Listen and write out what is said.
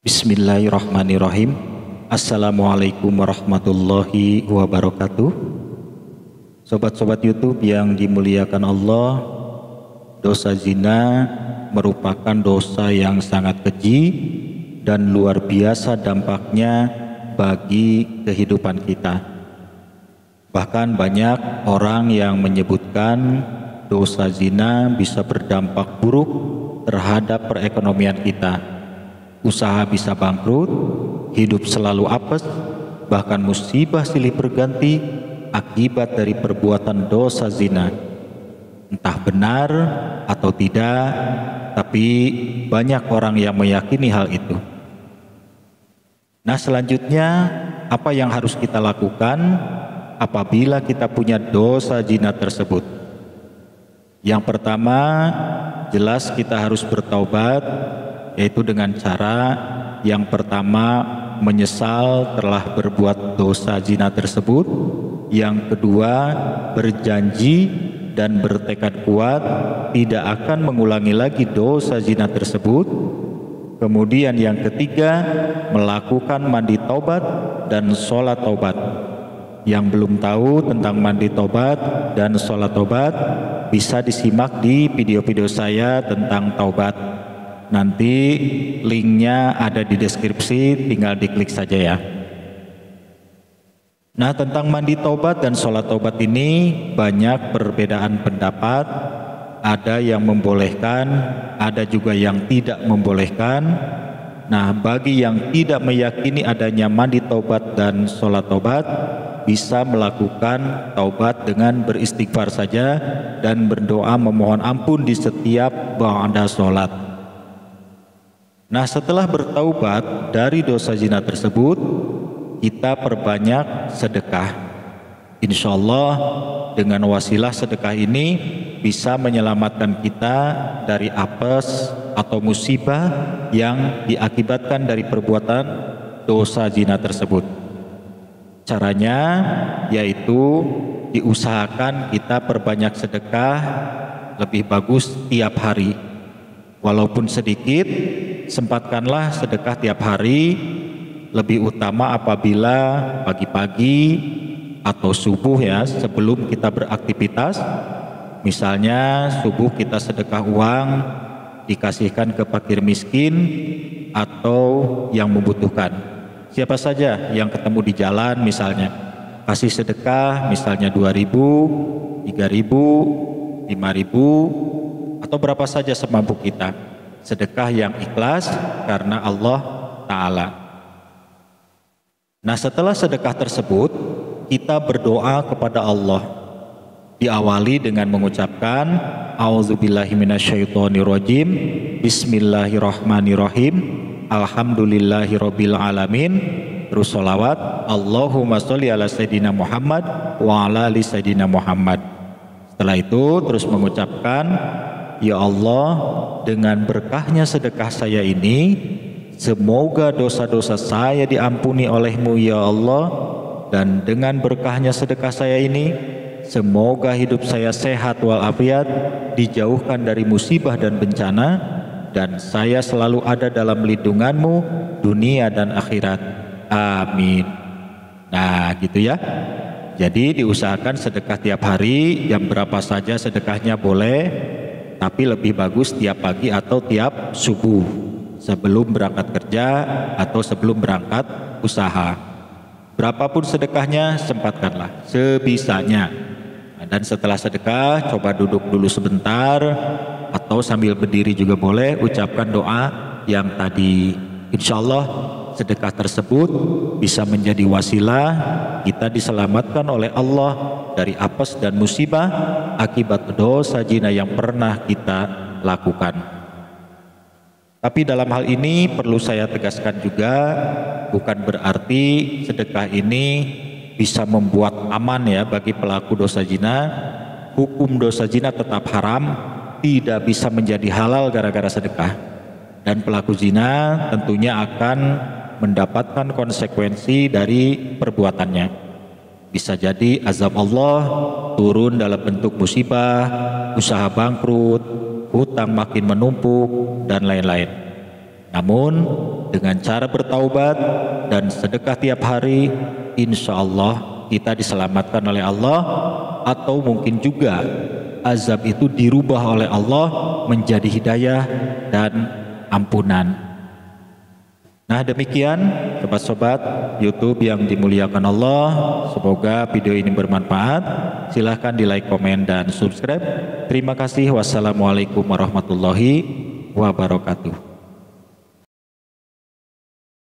Bismillahirrahmanirrahim. Assalamualaikum warahmatullahi wabarakatuh. Sobat-sobat YouTube yang dimuliakan Allah, dosa zina merupakan dosa yang sangat keji dan luar biasa dampaknya bagi kehidupan kita. Bahkan banyak orang yang menyebutkan dosa zina bisa berdampak buruk terhadap perekonomian kita. Usaha bisa bangkrut, hidup selalu apes, bahkan musibah silih berganti akibat dari perbuatan dosa zina. Entah benar atau tidak, tapi banyak orang yang meyakini hal itu. Nah, selanjutnya apa yang harus kita lakukan apabila kita punya dosa zina tersebut? Yang pertama, jelas kita harus bertaubat, yaitu dengan cara yang pertama menyesal telah berbuat dosa zina tersebut. Yang kedua, berjanji dan bertekad kuat tidak akan mengulangi lagi dosa zina tersebut. Kemudian yang ketiga, melakukan mandi taubat dan sholat taubat. Yang belum tahu tentang mandi taubat dan sholat taubat bisa disimak di video-video saya tentang taubat. Nanti linknya ada di deskripsi, tinggal diklik saja ya. Nah, tentang mandi taubat dan sholat taubat ini banyak perbedaan pendapat. Ada yang membolehkan, ada juga yang tidak membolehkan. Nah, bagi yang tidak meyakini adanya mandi taubat dan sholat taubat, bisa melakukan taubat dengan beristighfar saja dan berdoa memohon ampun di setiap ba'da sholat. Nah, setelah bertaubat dari dosa zina tersebut, kita perbanyak sedekah. Insya Allah dengan wasilah sedekah ini bisa menyelamatkan kita dari apes atau musibah yang diakibatkan dari perbuatan dosa zina tersebut. Caranya yaitu diusahakan kita perbanyak sedekah, lebih bagus tiap hari. Walaupun sedikit, sempatkanlah sedekah tiap hari, lebih utama apabila pagi-pagi atau subuh ya, sebelum kita beraktivitas. Misalnya subuh kita sedekah uang dikasihkan ke fakir miskin atau yang membutuhkan. Siapa saja yang ketemu di jalan misalnya, kasih sedekah misalnya 2.000, 3.000, 5.000 atau berapa saja semampu kita. Sedekah yang ikhlas karena Allah Ta'ala. Nah, setelah sedekah tersebut kita berdoa kepada Allah. Diawali dengan mengucapkan A'udzubillahi minasyaitonirrajim, Bismillahirrahmanirrahim, Alhamdulillahirabbil alamin. Terus sholawat Allahumma sholli ala Sayyidina Muhammad wa ala ali Sayyidina Muhammad. Setelah itu terus mengucapkan, ya Allah, dengan berkahnya sedekah saya ini, semoga dosa-dosa saya diampuni oleh-Mu ya Allah, dan dengan berkahnya sedekah saya ini, semoga hidup saya sehat walafiat, dijauhkan dari musibah dan bencana, dan saya selalu ada dalam lindungan-Mu dunia dan akhirat. Amin. Nah, gitu ya. Jadi diusahakan sedekah tiap hari, jam berapa saja sedekahnya boleh, tapi lebih bagus tiap pagi atau tiap subuh sebelum berangkat kerja atau sebelum berangkat usaha. Berapapun sedekahnya sempatkanlah sebisanya. Dan setelah sedekah coba duduk dulu sebentar atau sambil berdiri juga boleh, ucapkan doa yang tadi. Insya Allah sedekah tersebut bisa menjadi wasilah kita diselamatkan oleh Allah dari apes dan musibah akibat dosa zina yang pernah kita lakukan. Tapi dalam hal ini perlu saya tegaskan juga, bukan berarti sedekah ini bisa membuat aman ya bagi pelaku dosa zina. Hukum dosa zina tetap haram, tidak bisa menjadi halal gara-gara sedekah. Dan pelaku zina tentunya akan mendapatkan konsekuensi dari perbuatannya. Bisa jadi azab Allah turun dalam bentuk musibah, usaha bangkrut, hutang makin menumpuk, dan lain-lain. Namun dengan cara bertaubat dan sedekah tiap hari, insya Allah kita diselamatkan oleh Allah, atau mungkin juga azab itu dirubah oleh Allah menjadi hidayah dan ampunan. Nah, demikian sobat-sobat YouTube yang dimuliakan Allah, semoga video ini bermanfaat. Silahkan di like, komen, dan subscribe. Terima kasih. Wassalamualaikum warahmatullahi wabarakatuh.